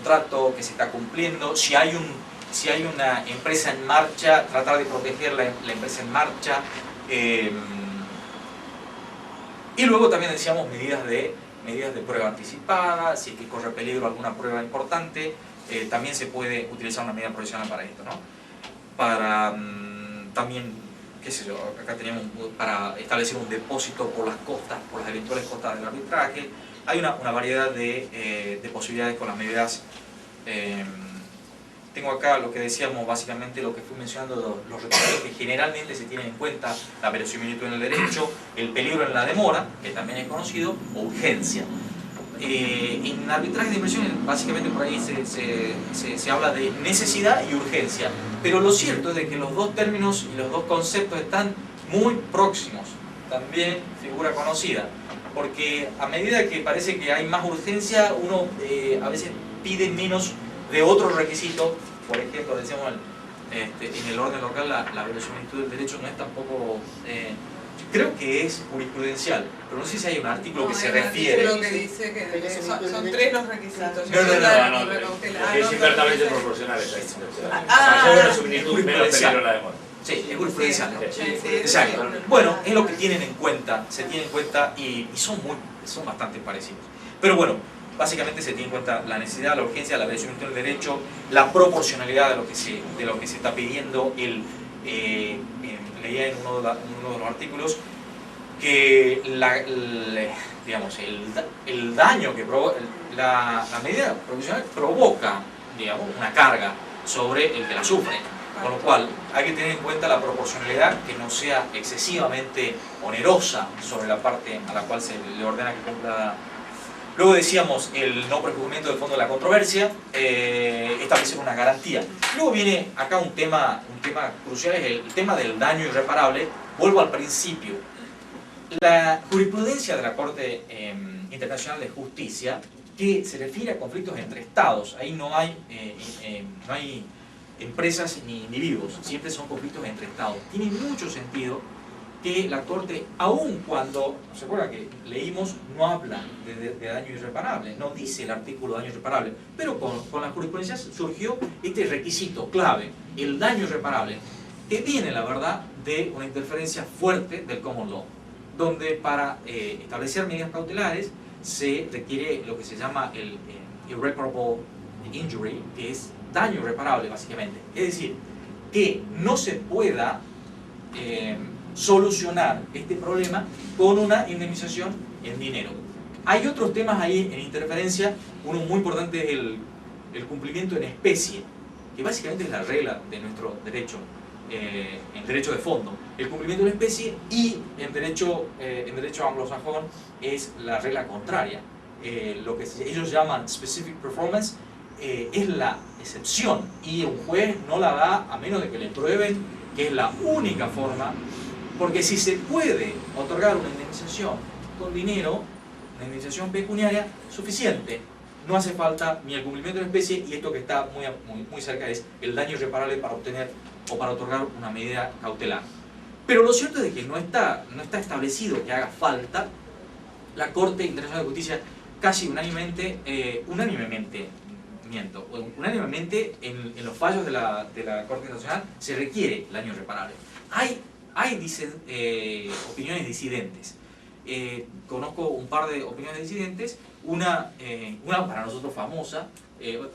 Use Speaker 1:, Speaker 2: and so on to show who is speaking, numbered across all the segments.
Speaker 1: contrato que se está cumpliendo, si hay una empresa en marcha, tratar de proteger la empresa en marcha. Y luego también decíamos medidas de prueba anticipada, si es que corre peligro alguna prueba importante, también se puede utilizar una medida provisional para esto, ¿no? Para también, qué sé yo, acá teníamos para establecer un depósito por las costas, por las eventuales costas del arbitraje. Hay una variedad de posibilidades con las medidas. Tengo acá lo que decíamos, básicamente lo que fui mencionando, los requisitos que generalmente se tienen en cuenta: la verosimilitud en el derecho, el peligro en la demora, que también es conocido, o urgencia. En arbitraje de inversiones, básicamente por ahí se habla de necesidad y urgencia, pero lo cierto es de que los dos términos y los dos conceptos están muy próximos. También figura conocida, porque a medida que parece que hay más urgencia, uno a veces pide menos de otros requisitos. Por ejemplo, decíamos en el orden local, la verosimilitud del derecho no es tampoco, creo que es jurisprudencial, pero no sé si hay un artículo que se refiere.
Speaker 2: Hay un artículo que dice que son tres los requisitos.
Speaker 3: No, es inversamente proporcional esa distinción. Mayor verosimilitud, menos peligro en la demora.
Speaker 1: Sí, es jurisprudencial.
Speaker 2: Sí,
Speaker 1: exacto. Bueno, es lo que tienen en cuenta, se tiene en cuenta y son bastante parecidos. Pero bueno, básicamente se tiene en cuenta la necesidad, la urgencia, la verosimilitud del derecho, la proporcionalidad de lo que se está pidiendo. Leía en uno de los artículos que digamos, el daño que provoca la medida provisional provoca, digamos, una carga sobre el que la sufre. Con lo cual hay que tener en cuenta la proporcionalidad, que no sea excesivamente onerosa sobre la parte a la cual se le ordena que cumpla. Luego decíamos el no prejuzgamiento del fondo de la controversia, establecer una garantía. Luego viene acá un tema crucial, es el tema del daño irreparable. Vuelvo al principio. La jurisprudencia de la Corte Internacional de Justicia, que se refiere a conflictos entre estados, ahí no hay empresas ni individuos, siempre son conflictos entre estados. Tiene mucho sentido que la Corte, aun cuando, ¿se acuerdan que leímos? No habla de daño irreparable, no dice el artículo daño irreparable, pero con la jurisprudencia surgió este requisito clave, el daño irreparable, que viene, la verdad, de una interferencia fuerte del common law, donde para establecer medidas cautelares se requiere lo que se llama el irreparable injury, que es daño irreparable básicamente, es decir, que no se pueda solucionar este problema con una indemnización en dinero. Hay otros temas ahí en interferencia, uno muy importante es el cumplimiento en especie, que básicamente es la regla de nuestro derecho, en derecho de fondo. El cumplimiento en especie, y en derecho anglosajón es la regla contraria. Lo que ellos llaman specific performance es la excepción, y un juez no la da a menos de que le prueben que es la única forma, porque si se puede otorgar una indemnización con dinero, una indemnización pecuniaria, suficiente. No hace falta ni el cumplimiento en especie, y esto que está muy cerca es el daño irreparable para obtener o para otorgar una medida cautelar. Pero lo cierto es que no está establecido que haga falta. La Corte Internacional de Justicia casi unánimemente en los fallos de la Corte Internacional se requiere el daño irreparable. Hay opiniones disidentes. Conozco un par de opiniones disidentes. Una para nosotros famosa,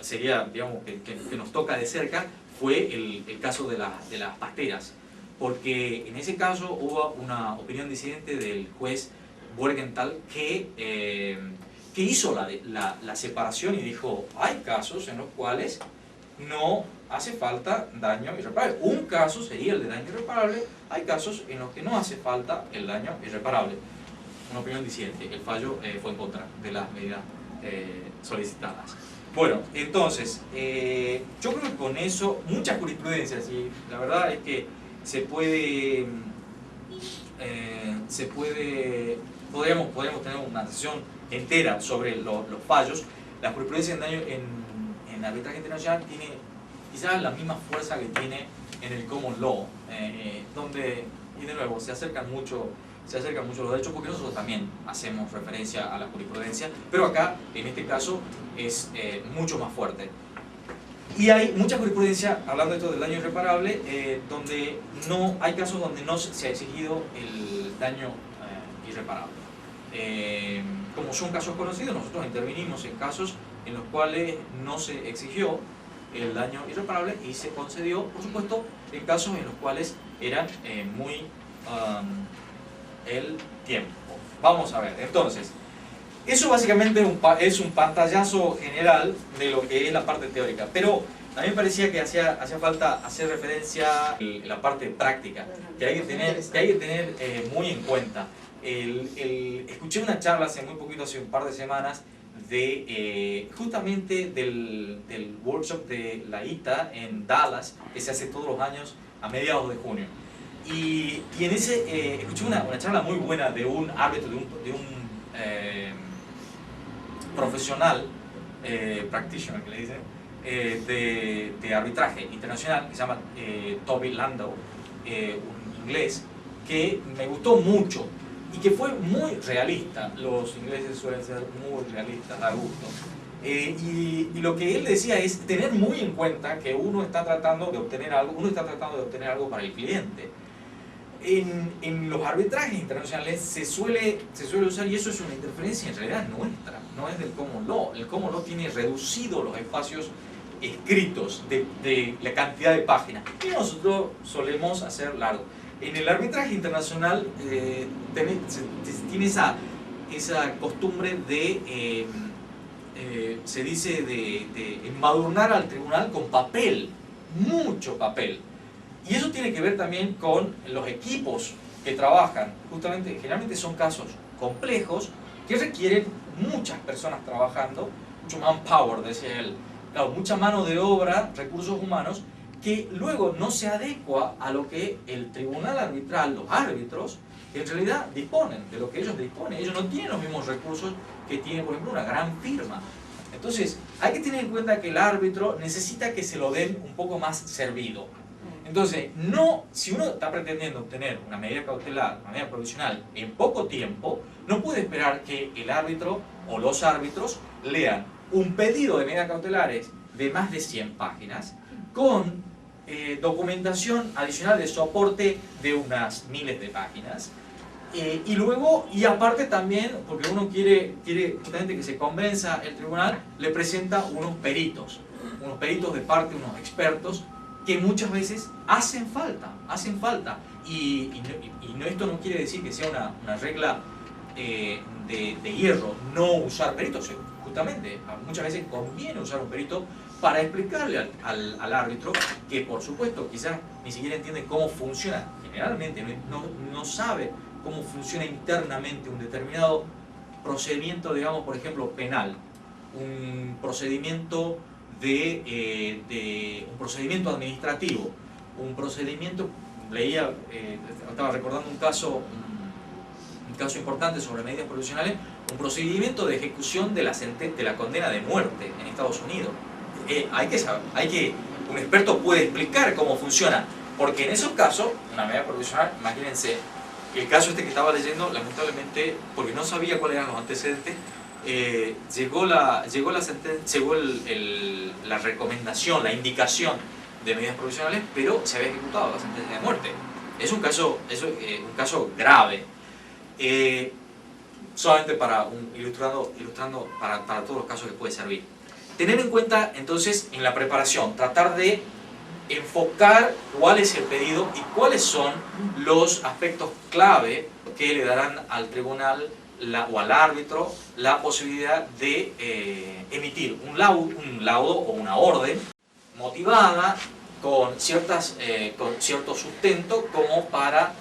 Speaker 1: sería, digamos, que nos toca de cerca, fue el caso de las pasteras. Porque en ese caso hubo una opinión disidente del juez Borgenthal que hizo la separación y dijo: hay casos en los cuales no hace falta daño irreparable. Un caso sería el de daño irreparable, hay casos en los que no hace falta el daño irreparable. Una opinión disidente. El fallo fue en contra de las medidas solicitadas. Bueno, entonces, yo creo que con eso, muchas jurisprudencias, y la verdad es que podríamos tener una sesión entera sobre los fallos. La jurisprudencia en arbitraje internacional tiene quizás la misma fuerza que tiene en el common law, donde, y de nuevo, se acercan mucho se acercan mucho a los derechos porque nosotros también hacemos referencia a la jurisprudencia, pero acá, en este caso, es mucho más fuerte. Y hay mucha jurisprudencia, hablando de esto del daño irreparable, donde no hay casos donde no se ha exigido el daño irreparable. Como son casos conocidos, nosotros intervinimos en casos en los cuales no se exigió el daño irreparable y se concedió, por supuesto, en casos en los cuales era muy el tiempo. Vamos a ver, entonces, eso básicamente es un pantallazo general de lo que es la parte teórica, pero a mí me parecía que hacía falta hacer referencia a la parte práctica, que hay que tener muy en cuenta. Escuché una charla hace muy poquito, hace un par de semanas, justamente del workshop de la ITA en Dallas, que se hace todos los años a mediados de junio. Y en ese escuché una charla muy buena de un árbitro, de un profesional, practitioner que le dicen, de arbitraje internacional, que se llama Toby Landau, un inglés, que me gustó mucho y que fue muy realista. Los ingleses suelen ser muy realistas, da gusto. Y lo que él decía es tener muy en cuenta que uno está tratando de obtener algo para el cliente. En los arbitrajes internacionales se suele usar, y eso es una interferencia en realidad nuestra, no es del common law. El common law tiene reducido los espacios escritos de la cantidad de páginas, y nosotros solemos hacer largo. En el arbitraje internacional tiene esa costumbre de, se dice, de embadurnar al tribunal con papel, mucho papel. Y eso tiene que ver también con los equipos que trabajan. Justamente, generalmente son casos complejos que requieren muchas personas trabajando, mucho manpower, decía él. Claro, mucha mano de obra, recursos humanos, que luego no se adecua a lo que el tribunal arbitral, los árbitros, en realidad disponen, de lo que ellos disponen. Ellos no tienen los mismos recursos que tiene, por ejemplo, una gran firma. Entonces, hay que tener en cuenta que el árbitro necesita que se lo den un poco más servido. Entonces, si uno está pretendiendo obtener una medida cautelar, una medida provisional en poco tiempo, no puede esperar que el árbitro o los árbitros lean un pedido de medidas cautelares de más de 100 páginas con documentación adicional de soporte de unas miles de páginas. Y luego, y aparte también, porque uno quiere justamente que se convenza el tribunal, le presenta unos peritos de parte, unos expertos, que muchas veces hacen falta. Y esto no quiere decir que sea una regla de hierro no usar peritos. Justamente, muchas veces conviene usar un perito para explicarle al árbitro, que por supuesto quizás ni siquiera entiende cómo funciona, generalmente no sabe cómo funciona internamente un determinado procedimiento, digamos, por ejemplo, penal, un procedimiento un procedimiento administrativo, un procedimiento, estaba recordando un caso importante sobre medidas provisionales, un procedimiento de ejecución de la condena de muerte en Estados Unidos. Un experto puede explicar cómo funciona, porque en esos casos, una medida provisional, imagínense, el caso que estaba leyendo, lamentablemente, porque no sabía cuáles eran los antecedentes, llegó la recomendación, la indicación de medidas provisionales, pero se había ejecutado la sentencia de muerte. Es un caso grave. Solamente ilustrando para todos los casos que puede servir. Tener en cuenta entonces en la preparación, tratar de enfocar cuál es el pedido y cuáles son los aspectos clave que le darán al tribunal o al árbitro la posibilidad de emitir un laudo o una orden motivada con cierto sustento como para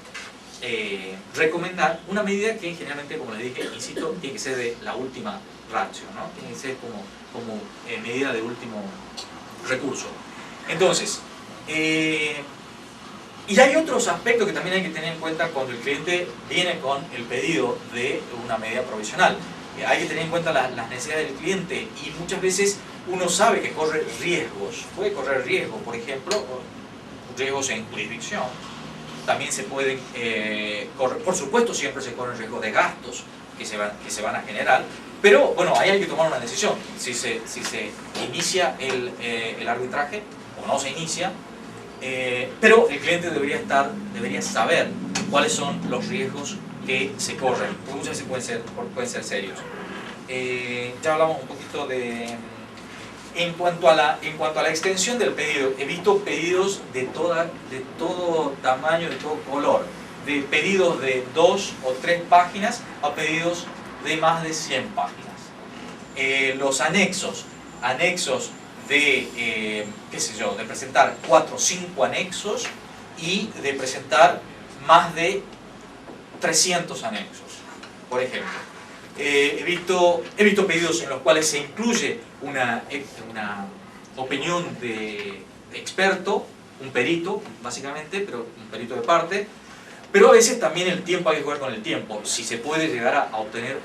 Speaker 1: recomendar una medida que generalmente, como les dije, insisto, tiene que ser de la última ratio, ¿no? Tiene que ser como medida de último recurso. Entonces, y hay otros aspectos que también hay que tener en cuenta cuando el cliente viene con el pedido de una medida provisional. Hay que tener en cuenta las necesidades del cliente, y muchas veces uno sabe que corre riesgos. Puede correr riesgos, por ejemplo, riesgos en jurisdicción, también se pueden correr, por supuesto siempre se corren riesgo de gastos que se van a generar, pero bueno, ahí hay que tomar una decisión, si se inicia el arbitraje o no se inicia, pero el cliente debería saber cuáles son los riesgos que se corren, porque muchas veces pueden ser serios. Ya hablamos un poquito de... En cuanto a la extensión del pedido, he visto pedidos de todo tamaño, de todo color, de pedidos de 2 o 3 páginas a pedidos de más de 100 páginas. Los anexos de, qué sé yo, de presentar 4 o 5 anexos y de presentar más de 300 anexos, por ejemplo. He visto pedidos en los cuales se incluye una opinión de experto, un perito básicamente, pero un perito de parte, pero a veces también el tiempo, hay que jugar con el tiempo, si se puede llegar a obtener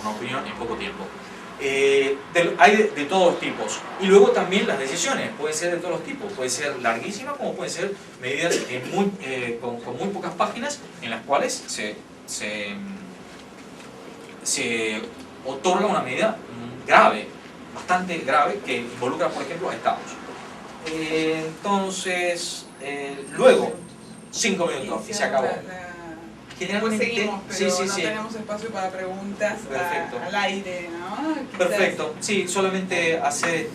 Speaker 1: una opinión en poco tiempo. Hay de todos tipos, y luego también las decisiones pueden ser de todos los tipos, puede ser larguísima como pueden ser medidas con muy pocas páginas en las cuales se otorga una medida grave, bastante grave, que involucra, por ejemplo, a estados. Entonces, luego, 5 minutos y se acabó.
Speaker 2: Generalmente seguimos, pero
Speaker 1: sí,
Speaker 2: no tenemos espacio para preguntas al aire, ¿no? Quizás
Speaker 1: perfecto, sí, solamente hacer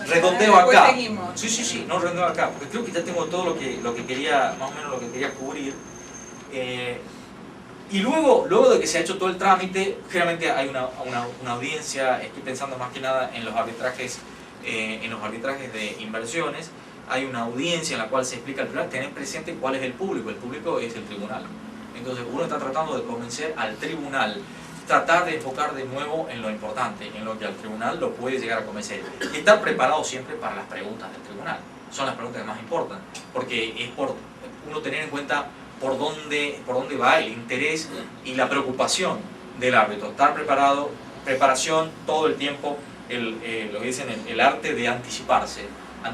Speaker 2: redondeo
Speaker 1: acá.
Speaker 2: Seguimos.
Speaker 1: Sí, no redondeo acá, porque creo que ya tengo todo lo que quería, más o menos lo que quería cubrir. Y luego de que se ha hecho todo el trámite, generalmente hay una audiencia, estoy pensando más que nada en los arbitrajes de inversiones, hay una audiencia en la cual se explica al tribunal, tener presente cuál es el público es el tribunal. Entonces uno está tratando de convencer al tribunal, tratar de enfocar de nuevo en lo importante, en lo que al tribunal lo puede llegar a convencer. Y estar preparado siempre para las preguntas del tribunal, son las preguntas que más importan, porque es por uno tener en cuenta por dónde va el interés y la preocupación del árbitro. Estar preparado, preparación todo el tiempo, lo que dicen el arte de anticiparse a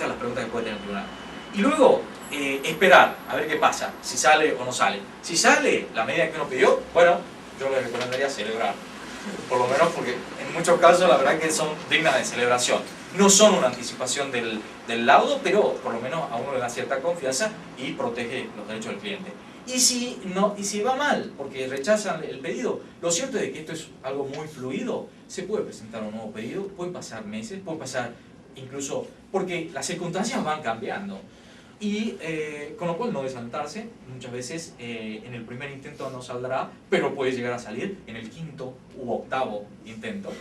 Speaker 1: las preguntas que puede tener el tribunal. Y luego esperar a ver qué pasa, si sale o no sale. Si sale la medida que uno pidió, bueno, yo le recomendaría celebrar. Por lo menos porque en muchos casos la verdad que son dignas de celebración. No son una anticipación del laudo, pero por lo menos a uno le da cierta confianza y protege los derechos del cliente. Y si va mal, porque rechazan el pedido, lo cierto es que esto es algo muy fluido, se puede presentar un nuevo pedido, pueden pasar meses, pueden pasar incluso, porque las circunstancias van cambiando. Y con lo cual no desalentarse, muchas veces en el primer intento no saldrá, pero puede llegar a salir en el 5º u 8º intento.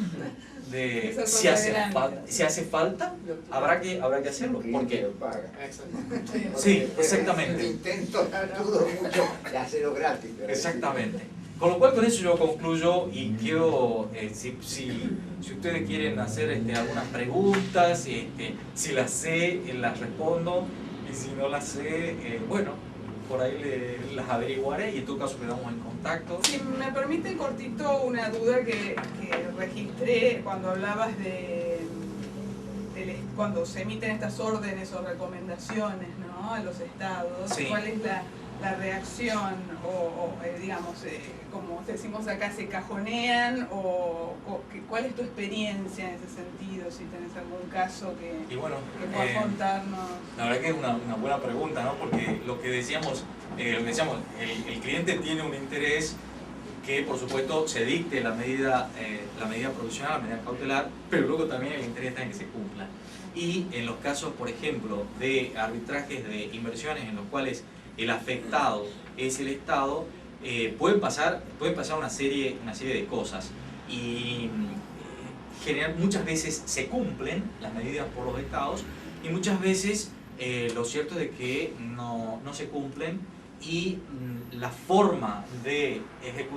Speaker 1: Si hace falta, habrá que hacerlo. ¿Por qué? Sí, exactamente.
Speaker 4: Intento dudo mucho de hacerlo gratis.
Speaker 1: Exactamente. Con lo cual con eso yo concluyo y quiero, si ustedes quieren hacer algunas preguntas, si las sé, las respondo. Y si no las sé, bueno, por ahí las averiguaré y en todo caso quedamos en contacto.
Speaker 2: Si me permite cortito una duda que registré cuando hablabas cuando se emiten estas órdenes o recomendaciones, ¿no?, a los estados, sí. ¿Cuál es la reacción digamos, como decimos acá, se cajonean cuál es tu experiencia en ese sentido, si tenés algún caso que puedas contarnos?
Speaker 1: La verdad que es una buena pregunta, ¿no? Porque lo que decíamos, el cliente tiene un interés que por supuesto se dicte la medida provisional, la medida cautelar, pero luego también el interés está en que se cumpla. Y en los casos, por ejemplo, de arbitrajes de inversiones en los cuales el afectado es el Estado, pueden pasar una serie de cosas y muchas veces se cumplen las medidas por los Estados y muchas veces lo cierto es de que no se cumplen y la forma de ejecutar